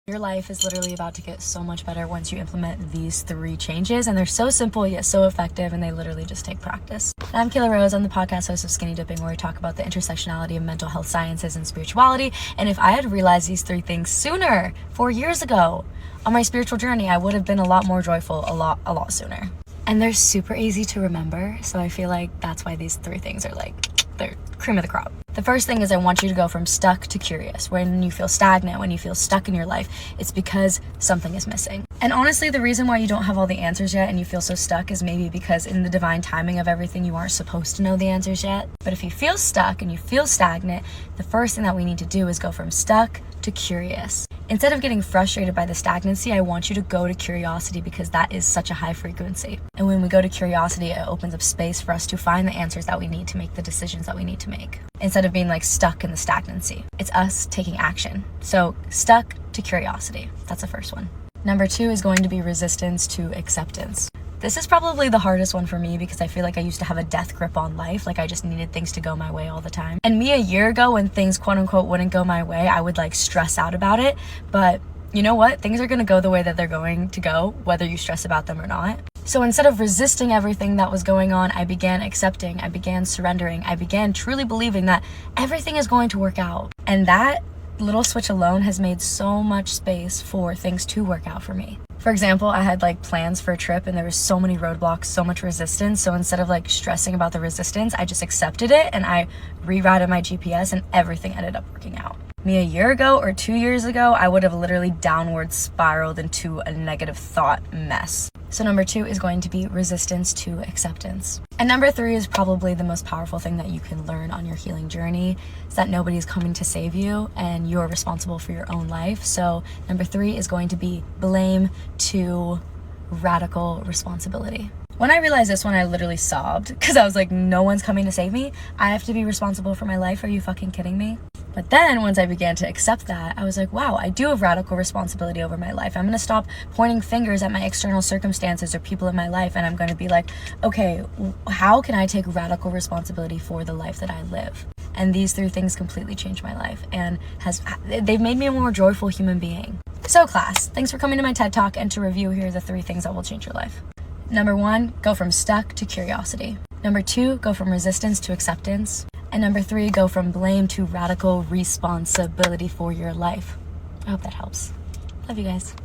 Your life is literally about to get so much better once you implement these 3 changes, and they're so simple yet so effective, and they literally just take practice. And I'm Kayla Rose. I'm the podcast host of Skinny Dipping, where we talk about the intersectionality of mental health sciences and spirituality. And if I had realized these 3 things sooner, 4 years ago, on my spiritual journey, I would have been a lot more joyful a lot sooner. And they're super easy to remember, so I feel like that's why these 3 things are they're cream of the crop. The first thing is I want you to go from stuck to curious. When you feel stagnant, when you feel stuck in your life, it's because something is missing. And honestly, the reason why you don't have all the answers yet and you feel so stuck is maybe because in the divine timing of everything, you aren't supposed to know the answers yet. But if you feel stuck and you feel stagnant, the first thing that we need to do is go from stuck to curious. Instead of getting frustrated by the stagnancy, I want you to go to curiosity, because that is such a high frequency. And when we go to curiosity, it opens up space for us to find the answers that we need to make the decisions that we need to make, instead of being stuck in the stagnancy. It's us taking action. So stuck to curiosity. That's the first one. Number 2 is going to be resistance to acceptance. This is probably the hardest one for me, because I feel like I used to have a death grip on life. I just needed things to go my way all the time. And me a year ago, when things quote unquote wouldn't go my way, I would stress out about it. But you know what? Things are going to go the way that they're going to go, whether you stress about them or not. So instead of resisting everything that was going on, I began accepting, I began surrendering, I began truly believing that everything is going to work out. And that little switch alone has made so much space for things to work out for me. For example, I had plans for a trip, and there was so many roadblocks, so much resistance. So instead of stressing about the resistance, I just accepted it and I rerouted my GPS, and everything ended up working out. Me a year ago or 2 years ago, I would have literally downward spiraled into a negative thought mess. So number 2 is going to be resistance to acceptance. And number 3 is probably the most powerful thing that you can learn on your healing journey, is that nobody's coming to save you and you're responsible for your own life. So number 3 is going to be blame to radical responsibility. When I realized this one, I literally sobbed, because I was like, no one's coming to save me. I have to be responsible for my life. Are you fucking kidding me? But then once I began to accept that, I was like, wow, I do have radical responsibility over my life. I'm going to stop pointing fingers at my external circumstances or people in my life. And I'm going to be like, okay, how can I take radical responsibility for the life that I live? And these 3 things completely changed my life, and they've made me a more joyful human being. So class, thanks for coming to my TED Talk, and to review, here are the 3 things that will change your life. Number 1, go from stuck to curiosity. Number 2, go from resistance to acceptance. And number 3, go from blame to radical responsibility for your life. I hope that helps. Love you guys.